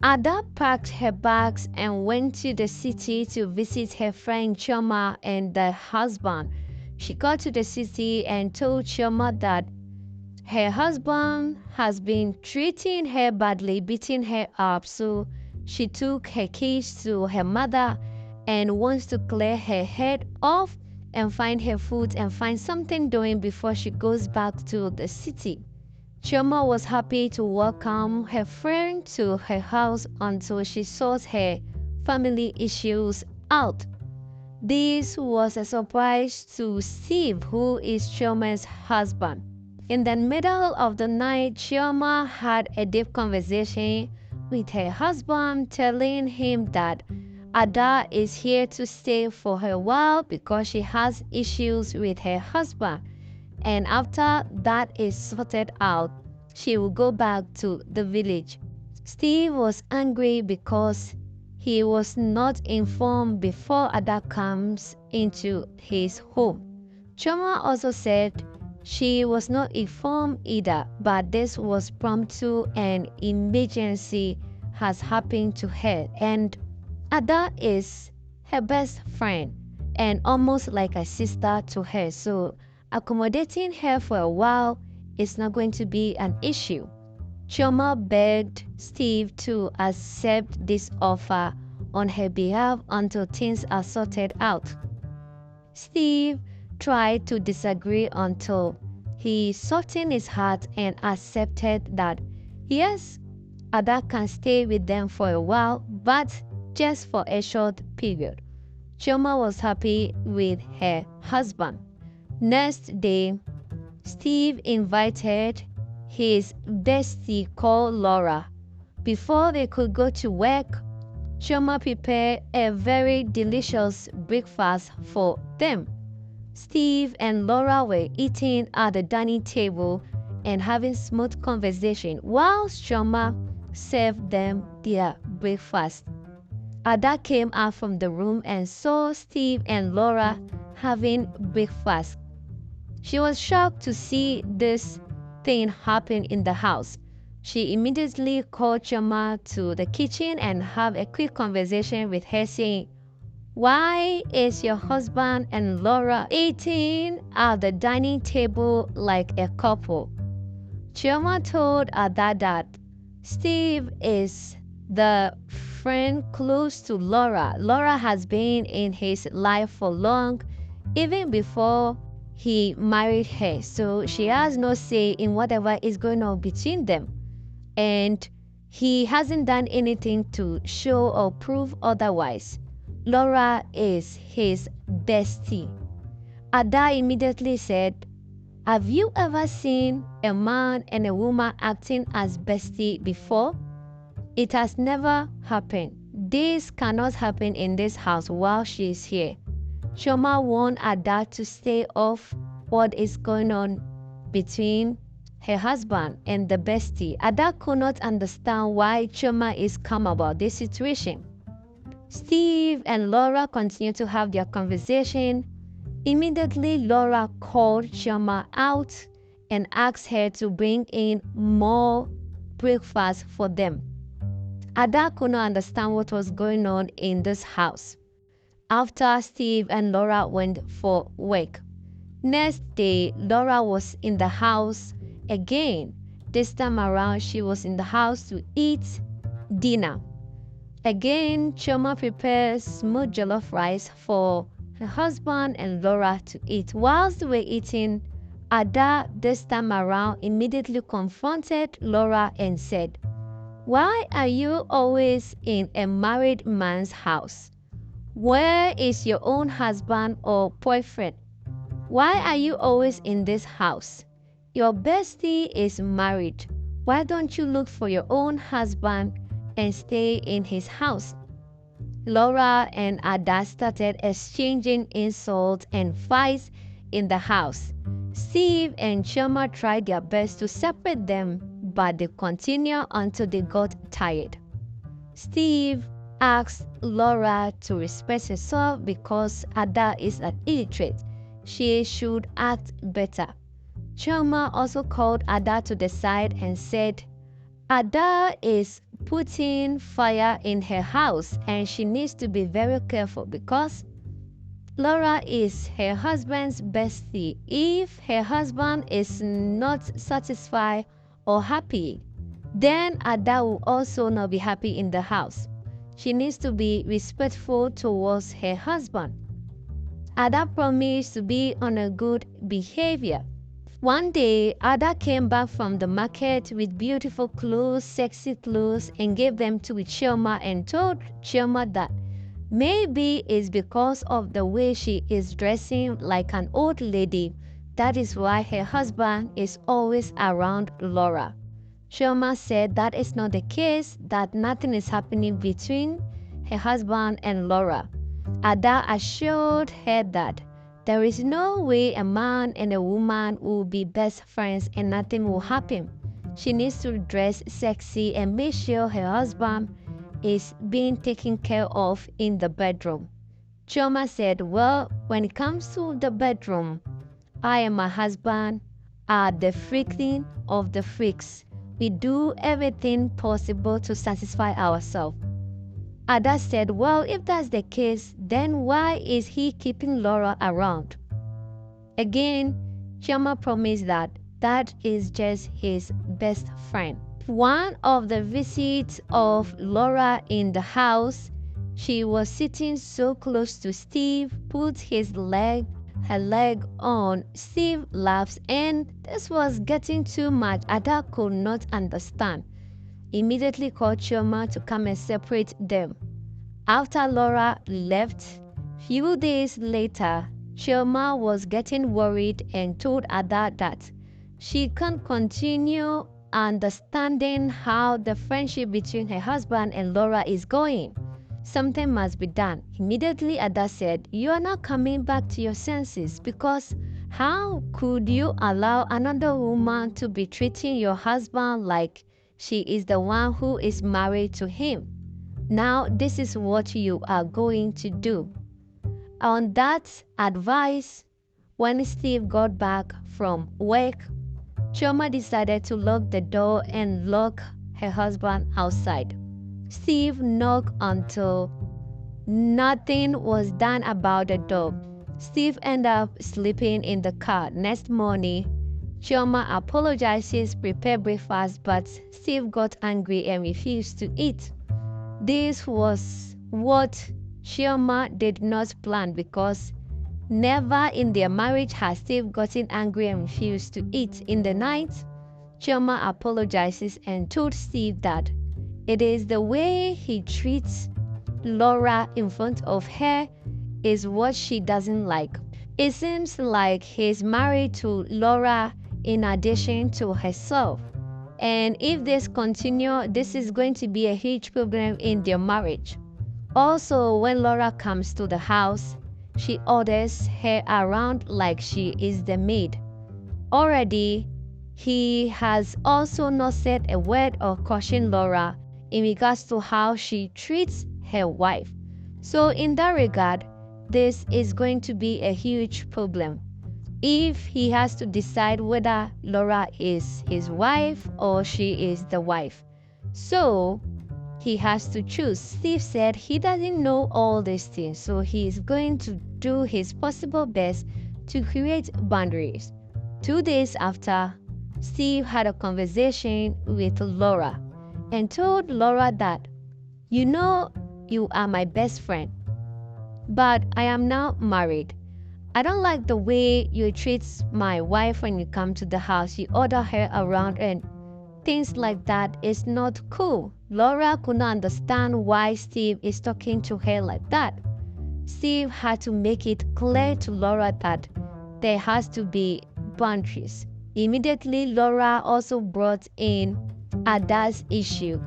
Ada packed her bags and went to the city to visit her friend Choma and the husband. She got to the city and told Choma that her husband has been treating her badly, beating her up, so she took her keys to her mother and wants to clear her head off and find her food and find something doing before she goes back to the city. Chioma was happy to welcome her friend to her house until she sorted her family issues out. This was a surprise to Steve, who is Chioma's husband. In the middle of the night, Chioma had a deep conversation with her husband, telling him that Ada is here to stay for a while because she has issues with her husband, and after that is sorted out, she will go back to the village. Steve was angry because he was not informed before Ada comes into his home. Chioma also said she was not informed either, but this was promptu an emergency has happened to her, and Ada is her best friend and almost like a sister to her, so accommodating her for a while is not going to be an issue. Chioma begged Steve to accept this offer on her behalf until things are sorted out. Steve tried to disagree until he softened his heart and accepted that yes, Ada can stay with them for a while, but just for a short period. Chioma was happy with her husband. Next day, Steve invited his bestie called Laura. Before they could go to work, Chioma prepared a very delicious breakfast for them. Steve and Laura were eating at the dining table and having smooth conversation while Chioma served them their breakfast. Ada came out from the room and saw Steve and Laura having breakfast. She was shocked to see this thing happen in the house. She immediately called Chioma to the kitchen and had a quick conversation with her, saying, "Why is your husband and Laura eating at the dining table like a couple?" Chioma told Ada that Steve is the friend close to Laura. Laura has been in his life for long, even before he married her, so she has no say in whatever is going on between them, and he hasn't done anything to show or prove otherwise. Laura is his bestie. Ada immediately said, "Have you ever seen a man and a woman acting as bestie before? It has never happened. This cannot happen in this house while she is here." Chioma warned Ada to stay off what is going on between her husband and the bestie. Ada could not understand why Chioma is calm about this situation. Steve and Laura continued to have their conversation. Immediately, Laura called Chioma out and asked her to bring in more breakfast for them. Ada could not understand what was going on in this house. After Steve and Laura went for work, next day, Laura was in the house again. This time around, she was in the house to eat dinner. Again, Chioma prepared smooth jollof rice for her husband and Laura to eat. Whilst they were eating, Ada this time around immediately confronted Laura and said, "Why are you always in a married man's house? Where is your own husband or boyfriend? Why are you always in this house? Your bestie is married. Why don't you look for your own husband and stay in his house?" Laura and Ada started exchanging insults and fights in the house. Steve and Chioma tried their best to separate them, but they continued until they got tired. Steve asked Laura to respect herself because Ada is an illiterate. She should act better. Chioma also called Ada to the side and said, "Ada is putting fire in her house, and she needs to be very careful because Laura is her husband's bestie. If her husband is not satisfied or happy, then Ada will also not be happy in the house. She needs to be respectful towards her husband. Ada promised to be on a good behavior. One day, Ada came back from the market with beautiful clothes, sexy clothes, and gave them to Chioma and told Chioma that maybe it's because of the way she is dressing like an old lady. That is why her husband is always around Laura. Chioma said that is not the case, that nothing is happening between her husband and Laura. Ada assured her that there is no way a man and a woman will be best friends and nothing will happen. She needs to dress sexy and make sure her husband is being taken care of in the bedroom. Chioma said, well, when it comes to the bedroom, I and my husband are the freaking of the freaks. We do everything possible to satisfy ourselves. Ada said, well, if that's the case, then why is he keeping Laura around? Again, Chioma promised that that is just his best friend. One of the visits of Laura in the house, she was sitting so close to Steve, put her leg on Steve's laps, and this was getting too much. Ada could not understand. Immediately called Chioma to come and separate them. After Laura left, few days later, Chioma was getting worried and told Ada that she can't continue understanding how the friendship between her husband and Laura is going. Something must be done. Immediately Ada said, you are not coming back to your senses, because how could you allow another woman to be treating your husband like she is the one who is married to him? Now this is what you are going to do. On that advice, when Steve got back from work, Chioma decided to lock the door and lock her husband outside. Steve knocked until nothing was done about the door. Steve ended up sleeping in the car. Next morning, Chioma apologizes, prepared breakfast, but Steve got angry and refused to eat. This was what Chioma did not plan, because never in their marriage has Steve gotten angry and refused to eat. In the night, Chioma apologizes and told Steve that it is the way he treats Laura in front of her is what she doesn't like. It seems like he's married to Laura in addition to herself. And if this continues, this is going to be a huge problem in their marriage. Also, when Laura comes to the house, she orders her around like she is the maid. Already, he has also not said a word or cautioned Laura in regards to how she treats her wife. So in that regard, this is going to be a huge problem. If he has to decide whether Laura is his wife or she is the wife. So he has to choose. Steve said he doesn't know all these things, so he is going to do his possible best to create boundaries. 2 days after, Steve had a conversation with Laura and told Laura that, you know, you are my best friend, but I am now married. I don't like the way you treat my wife when you come to the house. You order her around and things like that is not cool. Laura could not understand why Steve is talking to her like that. Steve had to make it clear to Laura that there has to be boundaries. Immediately, Laura also brought in Ada's issue.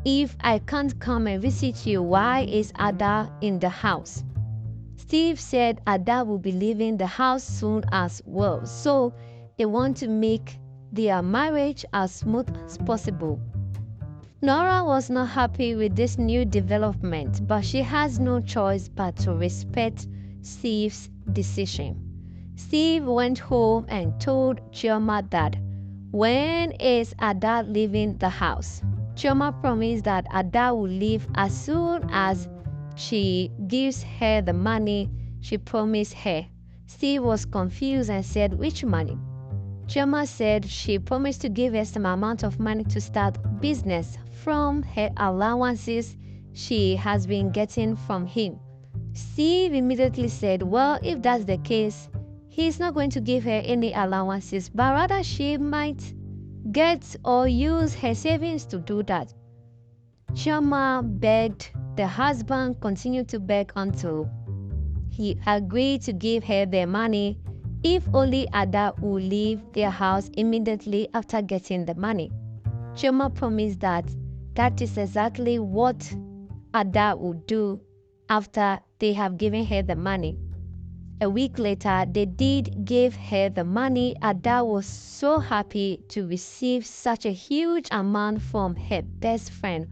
If I can't come and visit you, why is Ada in the house? Steve said Ada will be leaving the house soon as well, so they want to make their marriage as smooth as possible. Nora was not happy with this new development, but she has no choice but to respect Steve's decision. Steve went home and told Chioma that when is Ada leaving the house? Chioma promised that Ada will leave as soon as she gives her the money she promised her. Steve was confused and said, "Which money?" Chioma said she promised to give her some amount of money to start business from her allowances she has been getting from him. Steve immediately said, "Well, if that's the case, he's not going to give her any allowances, but rather she might get or use her savings to do that." Chioma begged. The husband continued to beg until he agreed to give her the money if only Ada would leave their house immediately after getting the money. Chioma promised that that is exactly what Ada would do after they have given her the money. A week later, they did give her the money. Ada was so happy to receive such a huge amount from her best friend,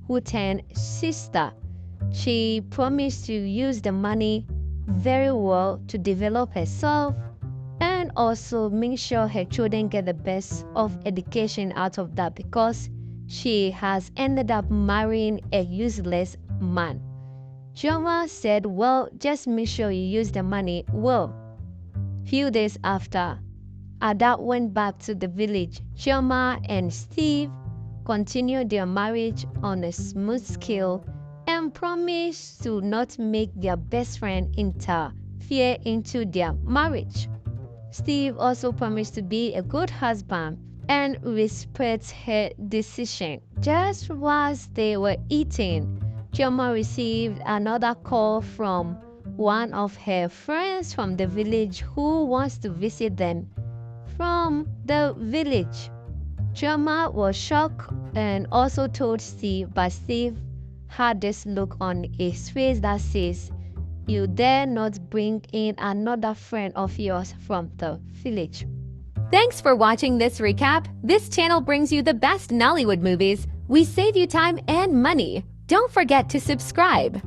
who turned sister. She promised to use the money very well to develop herself and also make sure her children get the best of education out of that, because she has ended up marrying a useless man. Chioma said, "Well, just make sure you use the money well." Few days after, Ada went back to the village. Chioma and Steve continued their marriage on a smooth scale and promised to not make their best friend interfere into their marriage. Steve also promised to be a good husband and respect her decision. Just whilst they were eating, Chioma received another call from one of her friends from the village who wants to visit them from the village. Chioma was shocked and also told Steve, but Steve had this look on his face that says, "You dare not bring in another friend of yours from the village." Thanks for watching this recap. This channel brings you the best Nollywood movies. We save you time and money. Don't forget to subscribe.